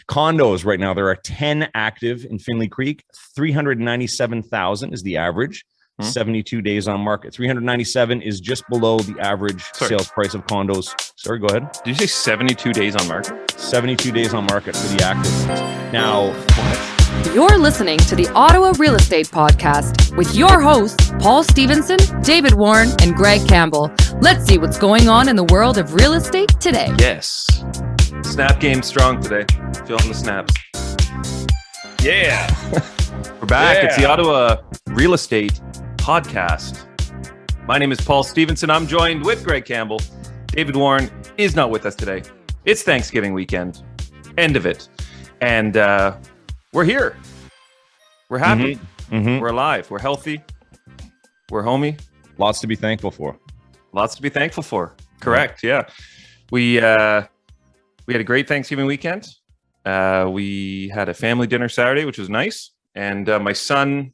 Condos right now, there are 10 active in Findley Creek. 397,000 is the average. 72 days on market. 397 is just below the average sales price of condos. Sorry, go ahead. Did you say 72 days on market? 72 days on market for the active ones. Now, you're listening to the Ottawa Real Estate Podcast with your hosts, Paul Stevenson, David Warren, and Greg Campbell. Let's see what's going on in the world of real estate today. Yes. Snap game strong today. Feeling the snaps. Yeah. We're back. Yeah. It's the Ottawa Real Estate Podcast. My name is Paul Stevenson. I'm joined with Greg Campbell. David Warren is not with us today. It's Thanksgiving weekend. End of it. And we're here. We're happy. We're alive. We're healthy. We're homey. Lots to be thankful for. Correct. Yeah. We had a great Thanksgiving weekend. We had a family dinner Saturday, which was nice. And my son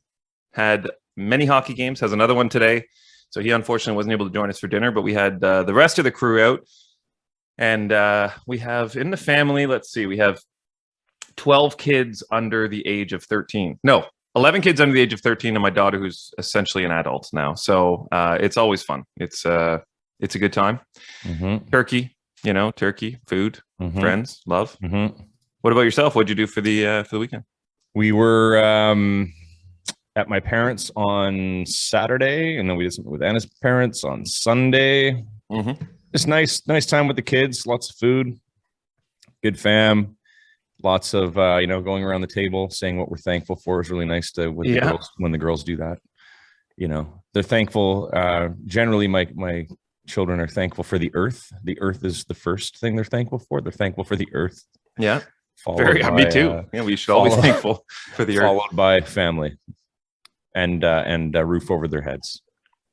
had many hockey games, has another one today. So he unfortunately wasn't able to join us for dinner, but we had the rest of the crew out. And we have in the family, let's see, we have 12 kids under the age of 13. No, 11 kids under the age of 13 and my daughter who's essentially an adult now. So it's always fun. It's a good time. Turkey, food, friends, love. What about yourself? What'd you do for the weekend? We were at my parents on Saturday, and then we did something with Anna's parents on Sunday. Just nice time with the kids. Lots of food, good fam. Lots of going around the table, saying what we're thankful for is really nice to with the girls, when the girls do that. They're thankful. Generally, my children are thankful for the earth. The earth is the first thing they're thankful for. They're thankful for the earth. Yeah, me too. We should always be thankful for the earth. Followed by family. And a roof over their heads.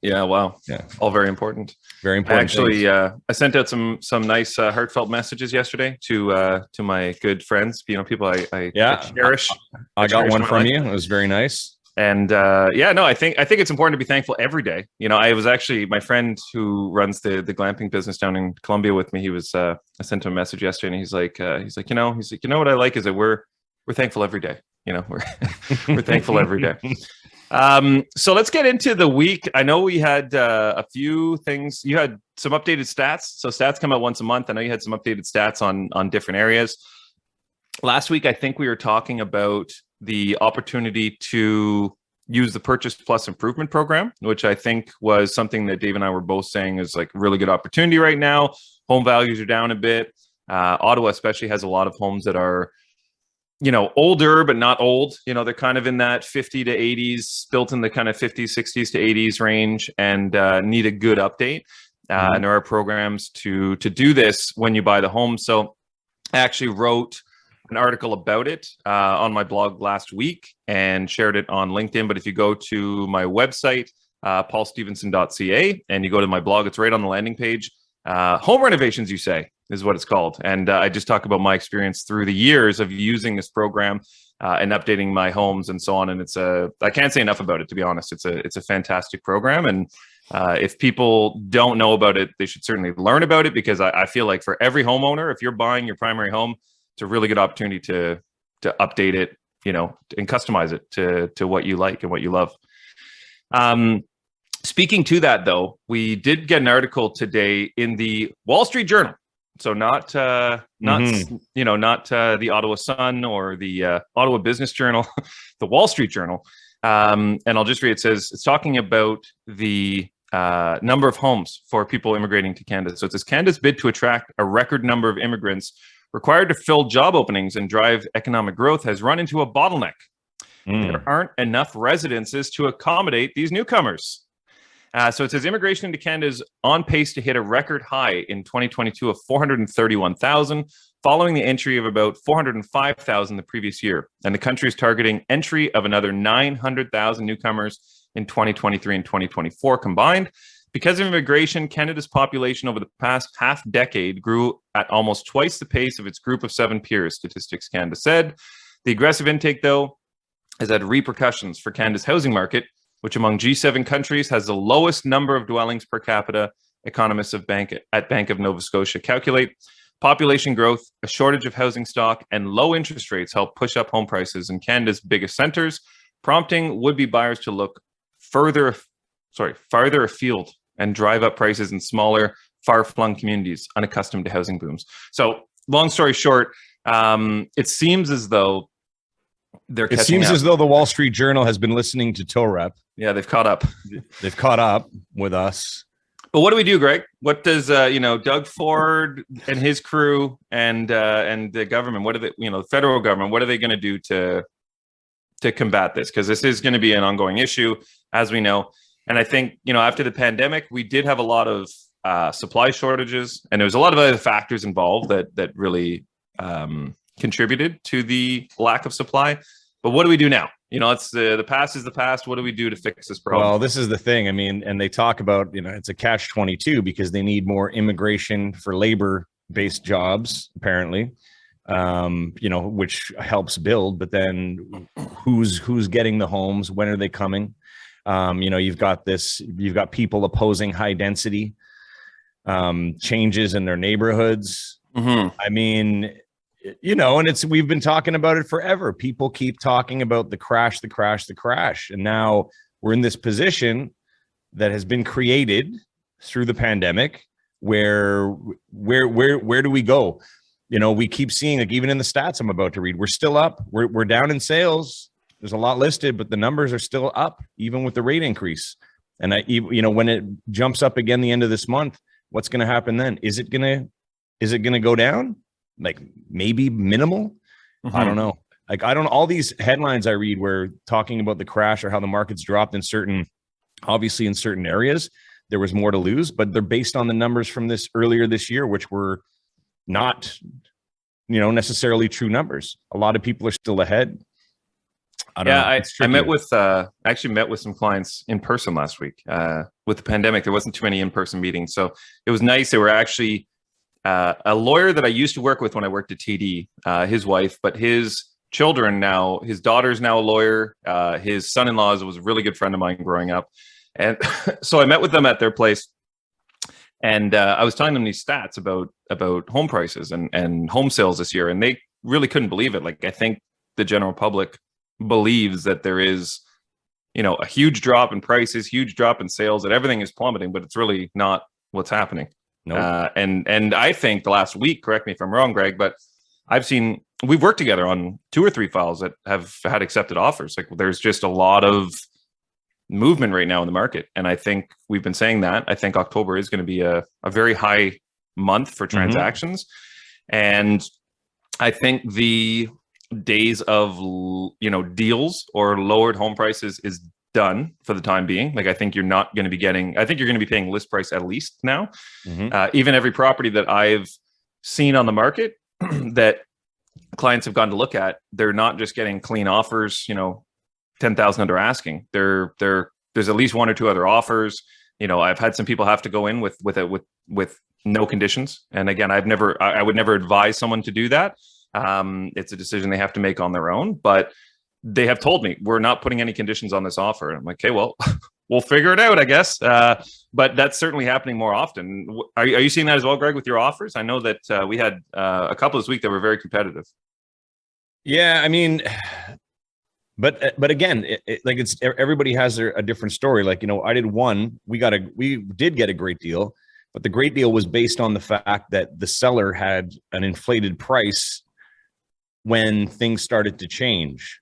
Yeah, wow. Yeah, all very important. Very important. Actually, I sent out some nice heartfelt messages yesterday to my good friends. People I cherish. I got one from you. It was very nice. And I think it's important to be thankful every day. I was actually my friend who runs the glamping business down in Columbia with me. He was I sent him a message yesterday, and he's like, what I like is that we're thankful every day. We're thankful every day. So let's get into the week. I know we had a few things. You had some updated stats. So stats come out once a month. I know you had some updated stats on different areas. Last week, I think we were talking about the opportunity to use the Purchase Plus Improvement Program, which I think was something that Dave and I were both saying is like a really good opportunity right now. Home values are down a bit. Ottawa especially has a lot of homes that are older, but not old. They're kind of in that 50 to 80s, built in the kind of 50s, 60s to 80s range and need a good update. And there are programs to do this when you buy the home. So I actually wrote an article about it on my blog last week and shared it on LinkedIn. But if you go to my website, PaulStevenson.ca, and you go to my blog, it's right on the landing page. Home renovations, you say, is what it's called. And I just talk about my experience through the years of using this program and updating my homes and so on. And I can't say enough about it, to be honest. It's a fantastic program. And if people don't know about it, they should certainly learn about it, because I feel like for every homeowner, if you're buying your primary home, it's a really good opportunity to update it, and customize it to what you like and what you love. Speaking to that, though, we did get an article today in the Wall Street Journal. So not the Ottawa Sun or the Ottawa Business Journal, the Wall Street Journal. And I'll just read. It says it's talking about the number of homes for people immigrating to Canada. So it says Canada's bid to attract a record number of immigrants required to fill job openings and drive economic growth has run into a bottleneck. There aren't enough residences to accommodate these newcomers. So it says immigration into Canada is on pace to hit a record high in 2022 of 431,000, following the entry of about 405,000 the previous year. And the country is targeting entry of another 900,000 newcomers in 2023 and 2024 combined. Because of immigration, Canada's population over the past half decade grew at almost twice the pace of its group of 7 peers, Statistics Canada said. The aggressive intake, though, has had repercussions for Canada's housing market, which among G7 countries has the lowest number of dwellings per capita, economists at Bank of Nova Scotia calculate. Population growth, a shortage of housing stock, and low interest rates help push up home prices in Canada's biggest centers, prompting would-be buyers to look farther afield and drive up prices in smaller, far-flung communities unaccustomed to housing booms. So, long story short, it seems as though they're catching up. It seems as though the Wall Street Journal has been listening to TOREP. Yeah, they've caught up. They've caught up with us. But what do we do, Greg? What does Doug Ford and his crew and the government? What are the federal government? What are they going to do to combat this? Because this is going to be an ongoing issue, as we know. And I think after the pandemic, we did have a lot of supply shortages, and there was a lot of other factors involved that really contributed to the lack of supply. But what do we do now? It's the past is the past. What do we do to fix this problem? Well, this is the thing. I mean, and they talk about, it's a catch-22 because they need more immigration for labor-based jobs, apparently, which helps build. But then who's getting the homes? When are they coming? You've got people opposing high density changes in their neighborhoods. Mm-hmm. I mean, and we've been talking about it forever. People keep talking about the crash. And now we're in this position that has been created through the pandemic where do we go? We keep seeing, like, even in the stats I'm about to read, we're still up. We're down in sales. There's a lot listed, but the numbers are still up, even with the rate increase. And when it jumps up again the end of this month, what's going to happen then? Is it going to go down? Like maybe minimal? Mm-hmm. I don't know. Like, all these headlines I read were talking about the crash or how the market's dropped in certain areas, there was more to lose, but they're based on the numbers from earlier this year, which were not, necessarily true numbers. A lot of people are still ahead. I met with some clients in person last week. With the pandemic, there wasn't too many in-person meetings, so it was nice. They were actually a lawyer that I used to work with when I worked at TD, his wife, but his children now, his daughter's now a lawyer. His son-in-law was a really good friend of mine growing up. And so I met with them at their place, and I was telling them these stats about home prices and home sales this year, and they really couldn't believe it. Like, I think the general public believes that there is, a huge drop in prices, huge drop in sales, that everything is plummeting, but it's really not what's happening. Nope. And I think the last week, correct me if I'm wrong, Greg, but we've worked together on 2 or 3 files that have had accepted offers. Like, there's just a lot of movement right now in the market. And I think we've been saying that. I think October is going to be a very high month for transactions. Mm-hmm. And I think the days of, deals or lowered home prices is done for the time being. Like, I think you're not going to be I think you're going to be paying list price at least now. Mm-hmm. Even every property that I've seen on the market that clients have gone to look at, they're not just getting clean offers, 10,000 under asking. There's at least 1 or 2 other offers. I've had some people have to go in with no conditions. And again, I would never advise someone to do that. It's a decision they have to make on their own, but they have told me, we're not putting any conditions on this offer. And I'm like, okay, well, we'll figure it out, I guess. But that's certainly happening more often. Are you seeing that as well, Greg, with your offers? I know that we had a couple this week that were very competitive. Yeah, I mean, but again, everybody has a different story. Like, I did one, we did get a great deal, but the great deal was based on the fact that the seller had an inflated price when things started to change.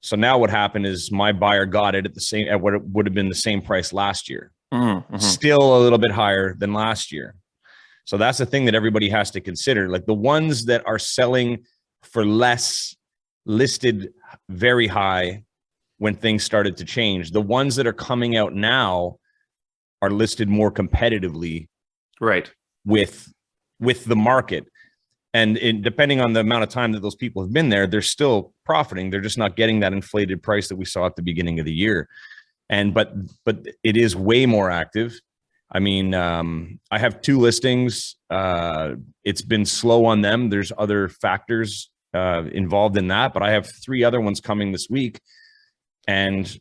So now what happened is my buyer got it at what it would have been the same price last year. Mm-hmm. Still a little bit higher than last year. So that's the thing that everybody has to consider. Like, the ones that are selling for less listed very high when things started to change. The ones that are coming out now are listed more competitively, right, with the market. And depending on the amount of time that those people have been there, they're still profiting. They're just not getting that inflated price that we saw at the beginning of the year. But it is way more active. I mean, I have 2 listings. It's been slow on them. There's other factors involved in that, but I have 3 other ones coming this week. And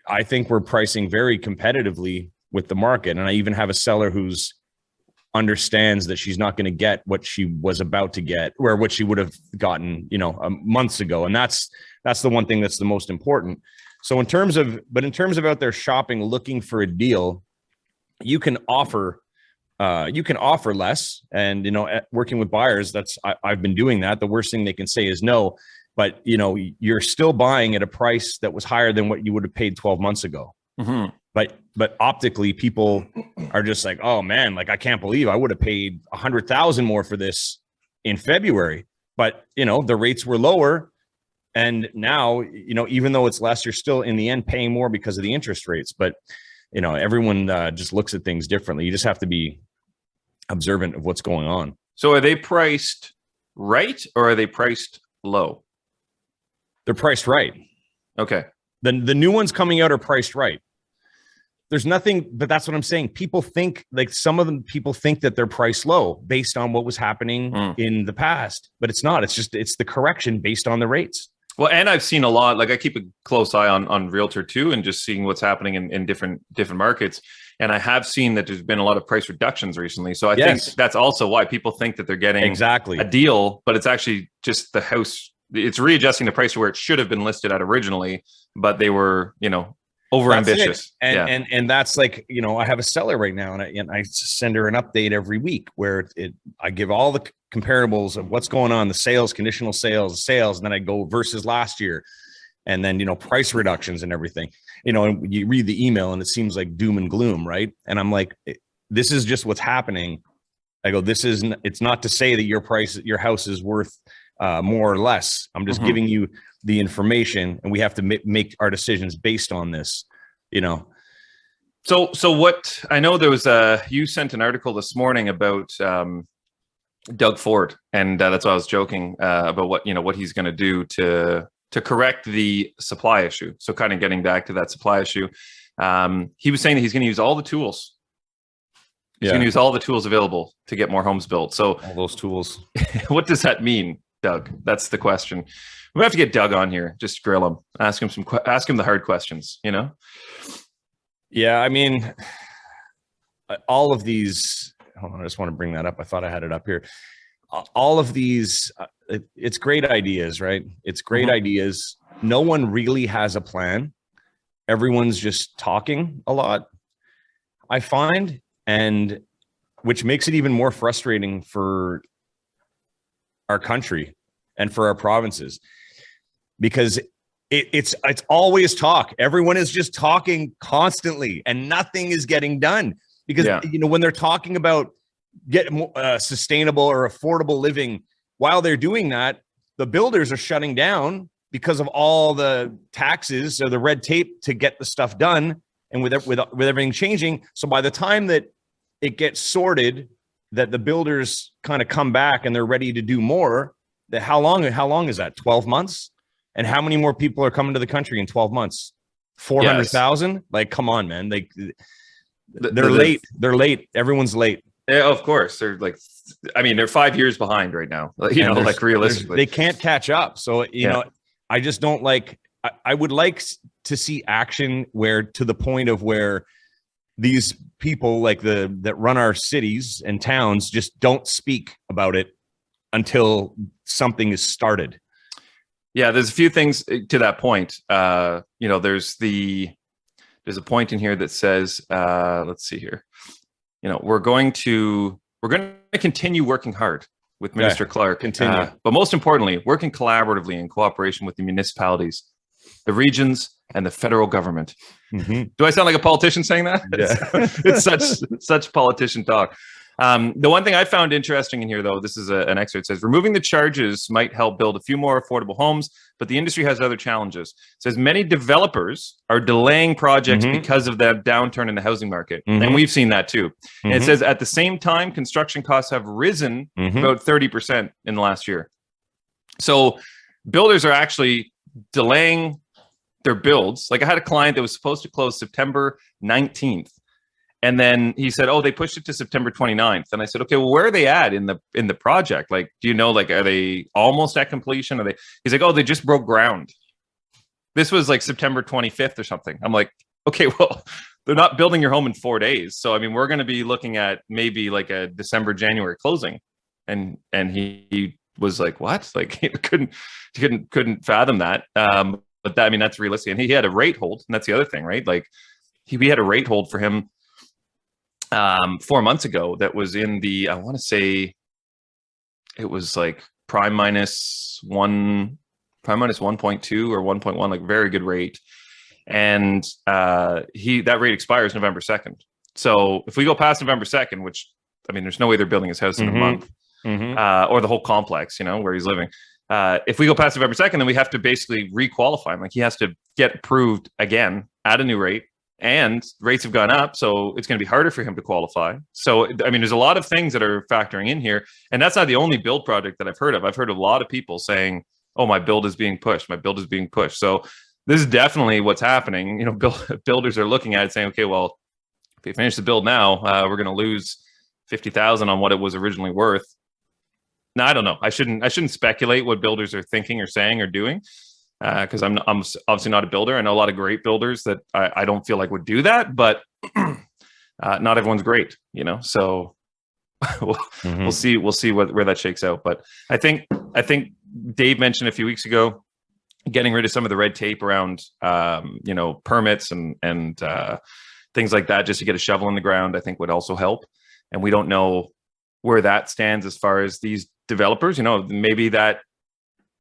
I think we're pricing very competitively with the market. And I even have a seller who's understands that she's not going to get what she was about to get, or what she would have gotten, months ago. And that's the one thing that's the most important. So in terms of out there shopping, looking for a deal, you can offer less. And, working with buyers, I've been doing that. The worst thing they can say is no, but you're still buying at a price that was higher than what you would have paid 12 months ago. Mm-hmm. But optically, people are just like, oh man, like I can't believe I would have paid $100,000 more for this in February. But the rates were lower, and now even though it's less, you're still in the end paying more because of the interest rates. But everyone just looks at things differently. You just have to be observant of what's going on. So are they priced right, or are they priced low? They're priced right. Okay. The new ones coming out are priced right. There's nothing, but that's what I'm saying. People think, like, some of them, people think that they're priced low based on what was happening in the past, but it's not. It's the correction based on the rates. Well, and I've seen a lot, like I keep a close eye on Realtor too, and just seeing what's happening in different markets. And I have seen that there's been a lot of price reductions recently. So I think that's also why people think that they're getting a deal, but it's actually just the house. It's readjusting the price to where it should have been listed at originally, but they were, over ambitious. And that's like, I have a seller right now, and I send her an update every week where I give all the comparables of what's going on, the sales, conditional sales, and then I go versus last year, and then, price reductions and everything, and you read the email and it seems like doom and gloom. Right. And I'm like, this is just what's happening. I go, it's not to say that your house is worth more or less. I'm just giving you the information, and we have to make our decisions based on this, So what, I know there was you sent an article this morning about Doug Ford, and that's why I was joking about what he's going to do to correct the supply issue. So kind of getting back to that supply issue, he was saying that he's going to use all the tools. He's going to use all the tools available to get more homes built. So all those tools. What does that mean, Doug? That's the question. We have to get Doug on here, just grill him, ask him the hard questions, Yeah, I mean, all of these, hold on, I just want to bring that up. I thought I had it up here. All of these, it's great ideas, right? It's great ideas. No one really has a plan. Everyone's just talking a lot, I find, and which makes it even more frustrating for our country and for our provinces, because it's always talk. Everyone is just talking constantly, and nothing is getting done, because when they're talking about getting sustainable or affordable living, while they're doing that, the builders are shutting down because of all the taxes or the red tape to get the stuff done, and with everything changing. So by the time that it gets sorted, that the builders kind of come back and they're ready to do more, that how long is that? 12 months? And how many more people are coming to the country in 12 months? 400,000? Like, come on, man. They're late. They're late. Everyone's late. Yeah, of course. They're like, I mean, they're 5 years behind right now. Like realistically, they can't catch up. So, I just don't like, I would like to see action where, to the point of where these people like that run our cities and towns just don't speak about it until something is started. Yeah, there's a few things to that point. There's a point in here that says, let's see here. We're going to continue working hard with Minister Clark. Continue. But most importantly, working collaboratively in cooperation with the municipalities, the regions, and the federal government. Do I sound like a politician saying that? Yeah. It's such politician talk. The one thing I found interesting in here, though, this is an excerpt. It says, removing the charges might help build a few more affordable homes, but the industry has other challenges. It says many developers are delaying projects because of the downturn in the housing market. And we've seen that too. And it says at the same time, construction costs have risen about 30% in the last year. So builders are actually delaying their builds. Like, I had a client that was supposed to close September 19th. And then he said, oh, they pushed it to September 29th. And I said, okay, well, where are they at in the project? Like, do you know, like, are they almost at completion? He's like, oh, they just broke ground. This was like September 25th or something. I'm like, okay, well, they're not building your home in 4 days. So I mean, we're going to be looking at maybe like a December, January closing. And he was like, what? Like he couldn't fathom that. But that, I mean, that's realistic. And he had a rate hold, and that's the other thing, right? Like we had a rate hold for him 4 months ago that was in the, I want to say it was like prime minus 1.2 or 1.1, like very good rate. And that rate expires November 2nd. So if we go past November 2nd, which, I mean, there's no way they're building his house in a month, or the whole complex, where he's living. If we go past November 2nd, then we have to basically re-qualify him. Like he has to get approved again at a new rate, and rates have gone up. So it's going to be harder for him to qualify. So, I mean, there's a lot of things that are factoring in here, and that's not the only build project that I've heard of. I've heard a lot of people saying, oh, my build is being pushed. My build is being pushed. So this is definitely what's happening. Builders are looking at it saying, okay, well, if we finish the build now, we're going to lose $50,000 on what it was originally worth. Now, I don't know. I shouldn't speculate what builders are thinking or saying or doing, because I'm obviously not a builder. I know a lot of great builders that I don't feel like would do that, but not everyone's great, So we'll see where that shakes out. But I think Dave mentioned a few weeks ago getting rid of some of the red tape around permits and things like that, just to get a shovel in the ground, I think would also help. And we don't know where that stands as far as these developers. Maybe that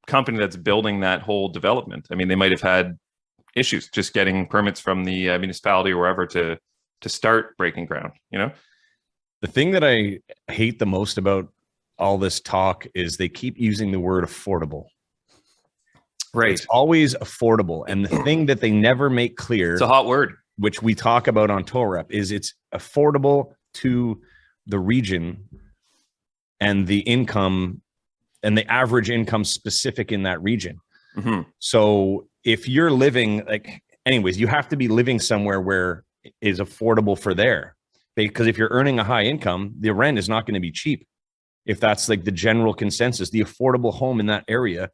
company that's building that whole development, I mean, they might have had issues just getting permits from the municipality or wherever to start breaking ground. The thing that I hate the most about all this talk is they keep using the word affordable. Right. It's always affordable. And the thing that they never make clear, it's a hot word, which we talk about on TOREP, is it's affordable to the region and the income and the average income specific in that region. So if you're living you have to be living somewhere where it is affordable for there, because if you're earning a high income, the rent is not going to be cheap. If that's like the general consensus, the affordable home in that area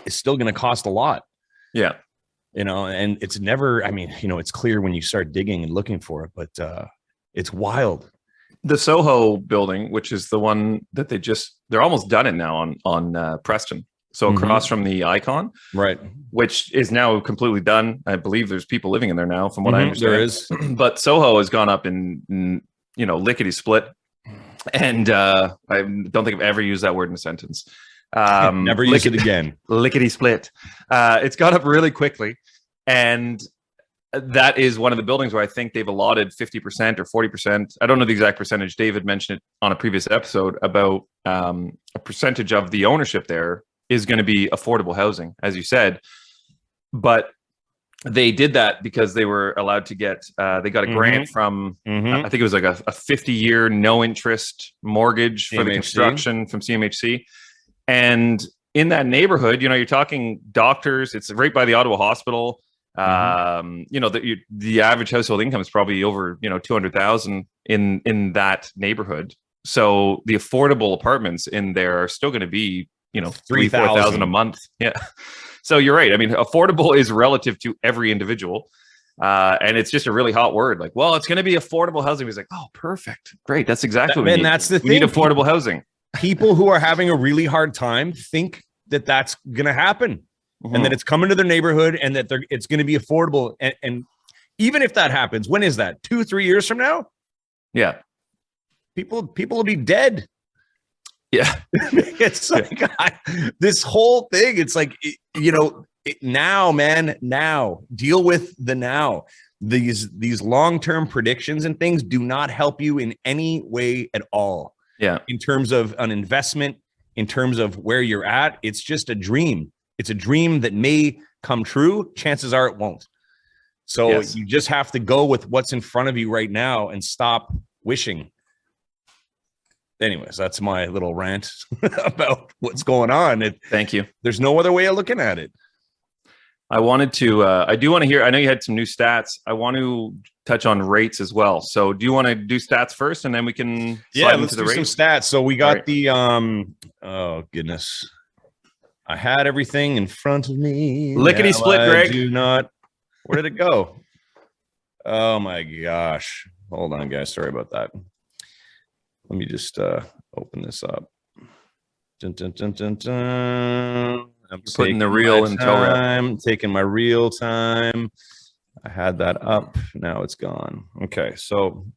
is still going to cost a lot. Yeah. And it's never, it's clear when you start digging and looking for it, but it's wild. The Soho building, which is the one that they're almost done it now on Preston. So across from the Icon, right, which is now completely done. I believe there's people living in there now, from what I understand. There is, but Soho has gone up in lickety split, and I don't think I've ever used that word in a sentence. Never use it again. Lickety split. It's gone up really quickly, and that is one of the buildings where I think they've allotted 50% or 40%. I don't know the exact percentage. David mentioned it on a previous episode about a percentage of the ownership there is going to be affordable housing, as you said. But they did that because they were allowed to get, they got a grant from, I think it was like a 50-year no interest mortgage for the construction from CMHC. And in that neighborhood, you're talking doctors. It's right by the Ottawa Hospital. The average household income is probably over, 200,000 in that neighborhood. So the affordable apartments in there are still going to be, 3,000-4,000 a month. Yeah. So you're right. I mean, affordable is relative to every individual. And it's just a really hot word. Like, well, it's going to be affordable housing. He's like, oh, perfect. Great. That's exactly what we need. That's the thing. We need affordable housing. People who are having a really hard time think that that's going to happen. And that it's coming to their neighborhood and that it's going to be affordable. And even if that happens, when is that? 2-3 years from now? Yeah. People will be dead. Yeah. It's like this whole thing. It's like, now, man, now deal with the now. These long-term predictions and things do not help you in any way at all. Yeah. In terms of an investment, in terms of where you're at, it's just a dream. It's a dream that may come true. Chances are it won't. So you just have to go with what's in front of you right now and stop wishing. Anyways, that's my little rant about what's going on. Thank you. There's no other way of looking at it. I wanted to, I do want to hear, I know you had some new stats. I want to touch on rates as well. So do you want to do stats first and then we can slide let's into the do rates? Some stats. So we got the, oh goodness. I had everything in front of me. Lickety split, Greg. Do not. Where did it go? Oh my gosh. Hold on, guys. Sorry about that. Let me just open this up. Dun, dun, dun, dun, dun. I'm putting the reel in tow wrap. I'm taking my real time. I had that up. Now it's gone. Okay, so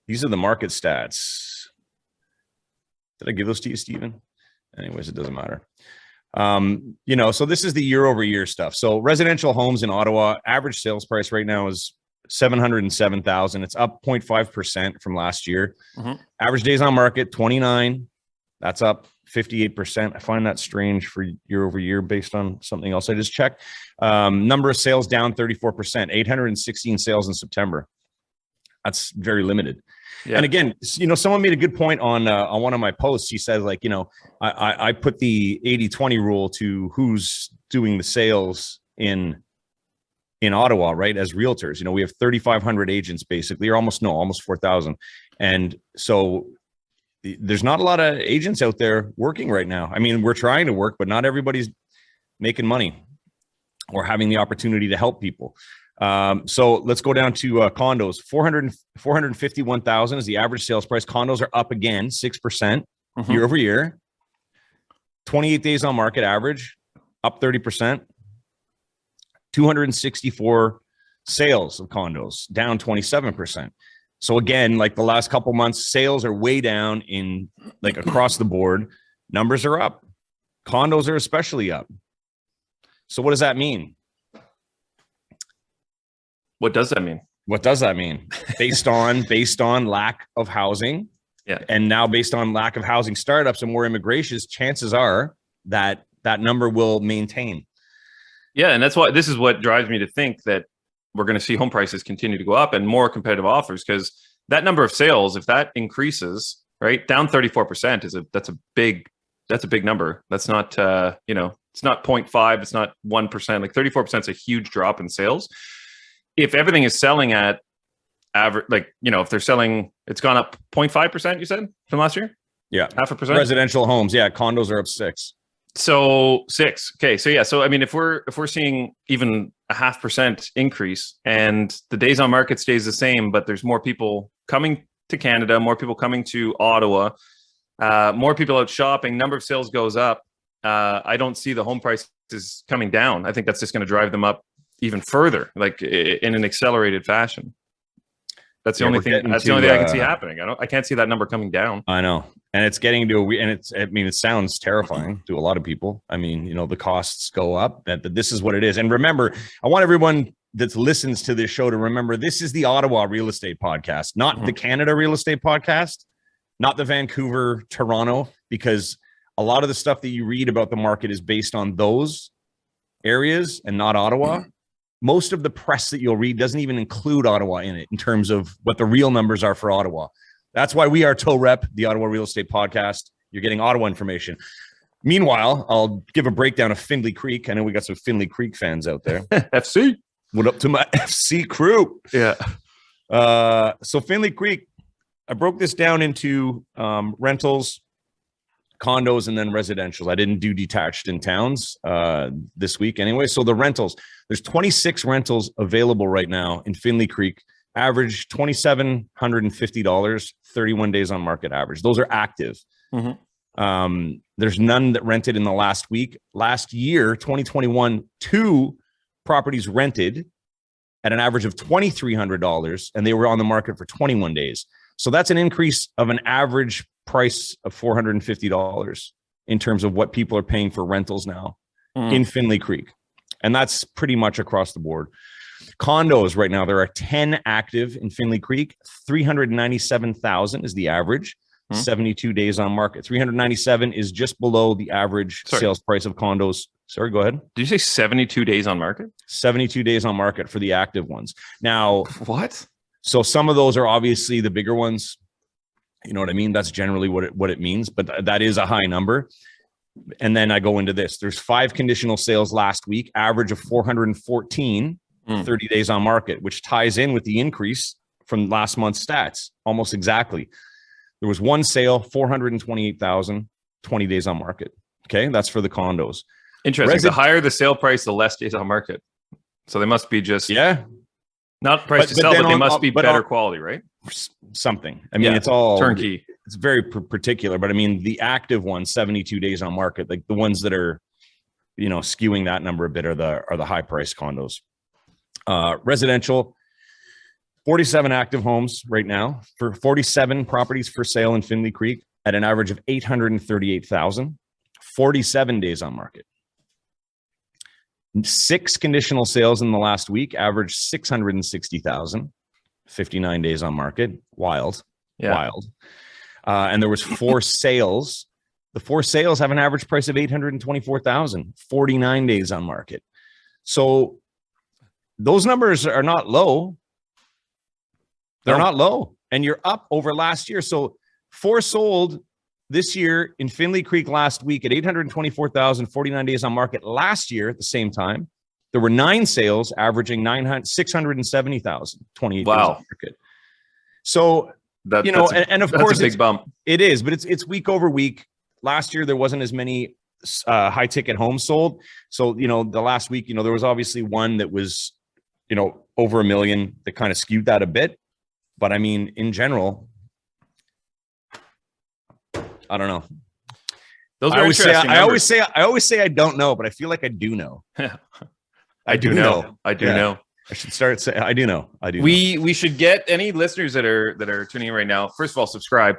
these are the market stats. Did I give those to you, Steven? Anyways, it doesn't matter. So this is the year over year stuff. So residential homes in Ottawa, average sales price right now is 707,000. It's up 0.5% from last year. Average days on market, 29. That's up 58%. I find that strange for year over year based on something else I just checked. Number of sales down 34%, 816 sales in September. That's very limited. Yeah. And again, someone made a good point on one of my posts. He says, like, I put the 80-20 rule to who's doing the sales in Ottawa, right? As realtors, we have 3,500 agents basically, or almost 4,000. And so there's not a lot of agents out there working right now. I mean, we're trying to work, but not everybody's making money or having the opportunity to help people. So let's go down to condos. 451,000 is the average sales price. Condos are up again, 6% year over year. 28 days on market average, up 30%. 264 sales of condos, down 27%. So again, like the last couple months, sales are way down in like across the board. Numbers are up. Condos are especially up. So what does that mean? What does that mean? What does that mean? Based on lack of housing. Yeah. And now based on lack of housing startups and more immigrations, chances are that number will maintain. Yeah. And that's why this is what drives me to think that we're going to see home prices continue to go up and more competitive offers, because that number of sales, if that increases, right, down 34% that's a big number. That's not, it's not 0.5, it's not 1%. Like 34% is a huge drop in sales. If everything is selling at average, if they're selling, it's gone up 0.5%, you said, from last year? Yeah. 0.5%? Residential homes. Yeah. Condos are up 6. So 6. Okay. So yeah. So I mean, if we're seeing even a 0.5% increase and the days on market stays the same, but there's more people coming to Canada, more people coming to Ottawa, more people out shopping, number of sales goes up. I don't see the home prices coming down. I think that's just going to drive them up even further, like in an accelerated fashion. That's the only thing. That's the only thing I can see happening. I can't see that number coming down. I know, and it's getting to it sounds terrifying to a lot of people. I mean, the costs go up. But this is what it is. And remember, I want everyone that listens to this show to remember this is the Ottawa Real Estate Podcast, not the Canada Real Estate Podcast, not the Vancouver, Toronto, because a lot of the stuff that you read about the market is based on those areas and not Ottawa. Most of the press that you'll read doesn't even include Ottawa in it in terms of what the real numbers are for Ottawa. That's why we are Tow Rep, the Ottawa Real Estate Podcast. You're getting Ottawa information. Meanwhile, I'll give a breakdown of Findley Creek. I know we got some Findley Creek fans out there. FC. What up to my FC crew? Yeah. So Findley Creek, I broke this down into rentals, condos, and then residential. I didn't do detached in towns this week anyway. So the rentals, there's 26 rentals available right now in Findley Creek, average $2,750, 31 days on market average. Those are active. There's none that rented in the last week. Last year, 2021, 2 properties rented at an average of $2,300, and they were on the market for 21 days. So that's an increase of an average price of $450 in terms of what people are paying for rentals now in Findley Creek. And that's pretty much across the board. Condos right now, there are 10 active in Findley Creek. 397,000 is the average. 72 days on market. 397 is just below the average sales price of condos. Sorry, go ahead. Did you say 72 days on market? 72 days on market for the active ones. Now, what? So some of those are obviously the bigger ones. You know what I mean? That's generally what it means, but that is a high number. And then I go into this. There's 5 conditional sales last week, average of 414, 30 days on market, which ties in with the increase from last month's stats almost exactly. There was 1 sale, 428,000, 20 days on market. Okay, that's for the condos. Interesting. The higher the sale price, the less days on market. So they must be just Not price to sell, but they must be better quality, right? Something. I mean, it's all turnkey. It's very particular, but I mean, the active ones, 72 days on market, like the ones that are, skewing that number a bit are the high price condos. Residential, 47 active homes right now, for 47 properties for sale in Findley Creek at an average of 838,000, 47 days on market. 6 conditional sales in the last week, average 660,000, 59 days on market. Wild. And there was 4 sales. The 4 sales have an average price of 824,000, 49 days on market. So those numbers are not low. They're not low, and you're up over last year. So 4 sold this year in Findley Creek last week at 824,000, 49 days on market. Last year at the same time, there were 9 sales averaging 670,000, 28 days on market. So, and of course, a big bump. It is, but it's week over week. Last year, there wasn't as many high ticket homes sold. So, the last week, there was obviously one that was, over $1 million that kind of skewed that a bit. But I mean, in general, I don't know. Those are interesting. I always say I don't know, but I feel like I do know. I do know. I should start saying I do know. We should get any listeners that are tuning in right now. First of all, subscribe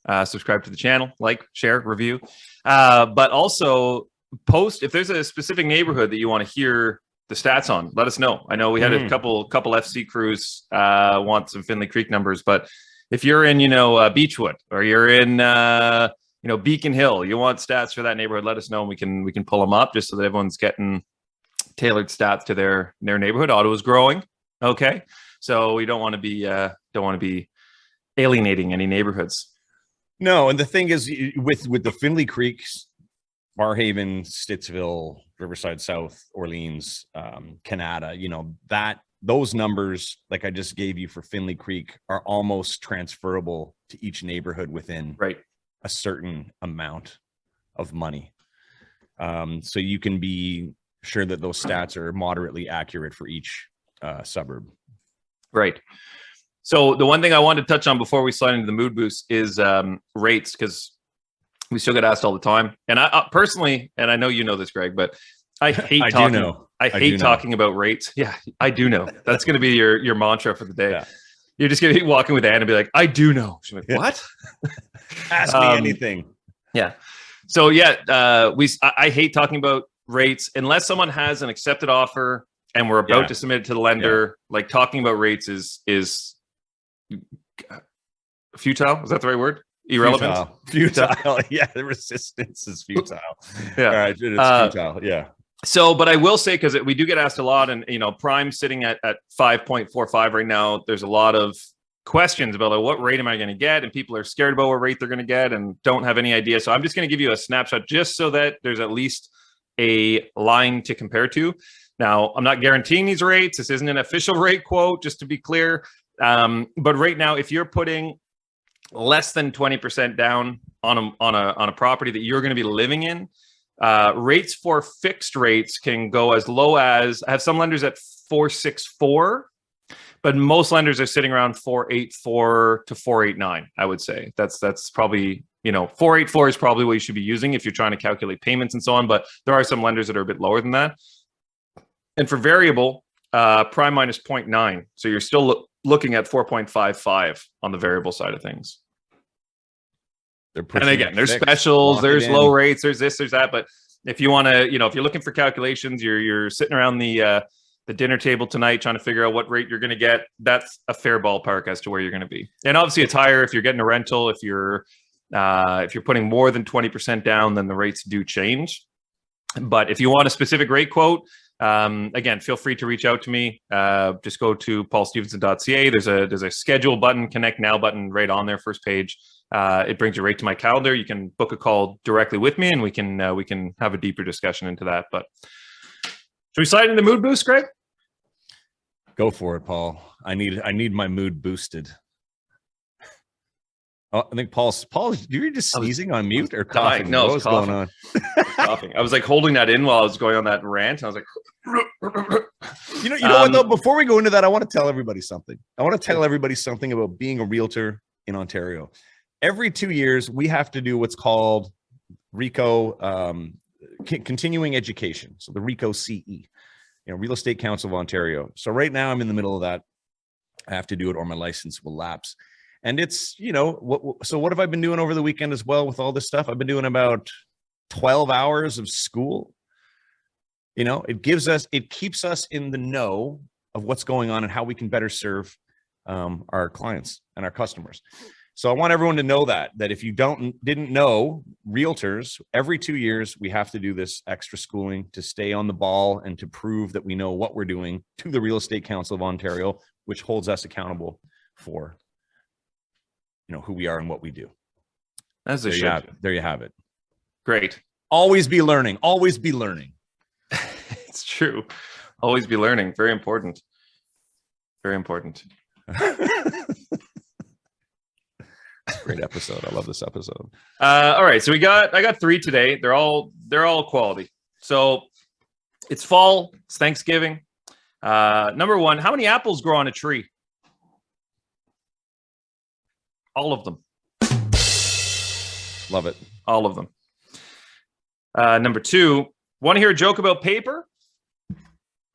to the channel, like, share, review, but also post if there's a specific neighborhood that you want to hear the stats on. Let us know. I know we had a couple FC crews want some Findley Creek numbers, but if you're in Beechwood or you're in Beacon Hill, you want stats for that neighborhood, let us know, and we can pull them up just so that everyone's getting tailored stats to their neighborhood. Ottawa's growing, okay, so we don't want to be alienating any neighborhoods. No, and the thing is, with the Findley Creeks, Barhaven, Stittsville, Riverside South, Orleans, Canada, those numbers, like I just gave you for Findley Creek, are almost transferable to each neighborhood within a certain amount of money. So you can be sure that those stats are moderately accurate for each suburb. Right. So the one thing I wanted to touch on before we slide into the mood boost is rates, because we still get asked all the time. And I personally, and I know you know this, Greg, but I hate talking about rates. Yeah, I do know. That's going to be your mantra for the day. Yeah. You're just going to be walking with Anne and be like, I do know. She's like, what? Ask me anything. Yeah. So I hate talking about rates unless someone has an accepted offer and we're about to submit it to the lender. Yeah. Like, talking about rates is futile. Is that the right word? Irrelevant. Futile. Yeah, the resistance is futile. Yeah. All right, it's futile. Yeah. So, but I will say, because we do get asked a lot, and Prime sitting at 5.45 right now, there's a lot of questions about what rate am I going to get, and people are scared about what rate they're going to get and don't have any idea. So I'm just going to give you a snapshot just so that there's at least a line to compare to. Now, I'm not guaranteeing these rates. This isn't an official rate quote, just to be clear. But right now, if you're putting less than 20% down on a property that you're going to be living in, rates for fixed rates can go as low as, I have some lenders at 4.64, but most lenders are sitting around 4.84 to 4.89. I would say that's probably 4.84 is probably what you should be using if you're trying to calculate payments and so on. But there are some lenders that are a bit lower than that. And for variable, prime minus 0.9, so you're still looking at 4.55 on the variable side of things. And again, there's specials, there's low rates, there's this, there's that. But if you want to, if you're looking for calculations, you're sitting around the dinner table tonight trying to figure out what rate you're going to get, that's a fair ballpark as to where you're going to be. And obviously, it's higher if you're getting a rental. If you're putting more than 20% down, then the rates do change. But if you want a specific rate quote, again, feel free to reach out to me. Just go to PaulStevenson.ca. There's a schedule button, connect now button right on their first page. It brings you right to my calendar. You can book a call directly with me, and we can have a deeper discussion into that. But should we slide into mood boost, Greg? Go for it, Paul. I need my mood boosted. Oh, I think Paul, you're just sneezing on mute or coughing? No, what's going on? Coughing. I was like holding that in while I was going on that rant. I was like, you know what though? Before we go into that, I want to tell everybody something. I want to tell everybody something about being a realtor in Ontario. Every 2 years, we have to do what's called RECO, continuing education. So the RECO CE, Real Estate Council of Ontario. So right now I'm in the middle of that. I have to do it or my license will lapse. And it's, what have I been doing over the weekend as well with all this stuff? I've been doing about 12 hours of school. It keeps us in the know of what's going on and how we can better serve our clients and our customers. So I want everyone to know that if you didn't know, realtors, every 2 years, we have to do this extra schooling to stay on the ball and to prove that we know what we're doing to the Real Estate Council of Ontario, which holds us accountable for who we are and what we do. As they should. There you have it. Great. Always be learning. Always be learning. It's true. Always be learning. Very important. Very important. Great episode. I love this episode. All right. So I got 3 today. They're all quality. So it's fall. It's Thanksgiving. Number 1, how many apples grow on a tree? All of them. Love it. All of them. Number 2, want to hear a joke about paper?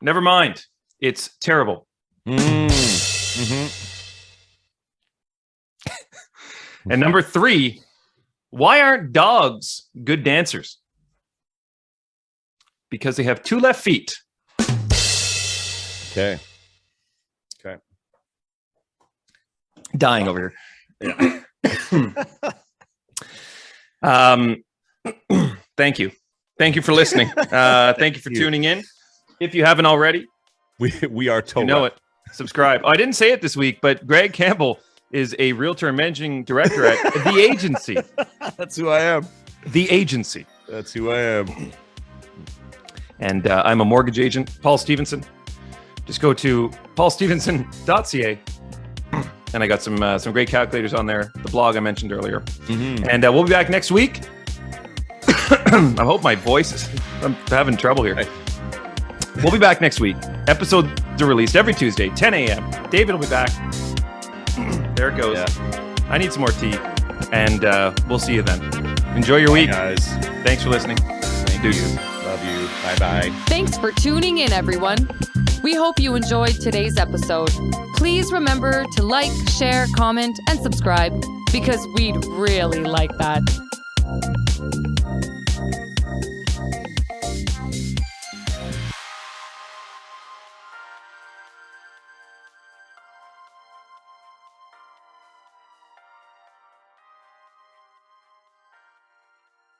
Never mind. It's terrible. Mm-hmm. And number 3, why aren't dogs good dancers? Because they have 2 left feet. Okay. Dying over here. Yeah. Thank you for listening. Thank you for tuning in. If you haven't already, we are told. You know it. Subscribe. I didn't say it this week, but Greg Campbell is a realtor and managing director at The Agency. That's who I am. The Agency. That's who I am. And I'm a mortgage agent, Paul Stevenson. Just go to PaulStevenson.ca. And I got some great calculators on there. The blog I mentioned earlier. Mm-hmm. And we'll be back next week. I hope my voice I'm having trouble here. We'll be back next week. Episodes are released every Tuesday, 10 a.m. David will be back. There it goes. Yeah. I need some more tea. And we'll see you then. Enjoy your week. Guys. Thanks for listening. Thank you. Love you. Bye-bye. Thanks for tuning in, everyone. We hope you enjoyed today's episode. Please remember to like, share, comment, and subscribe because we'd really like that.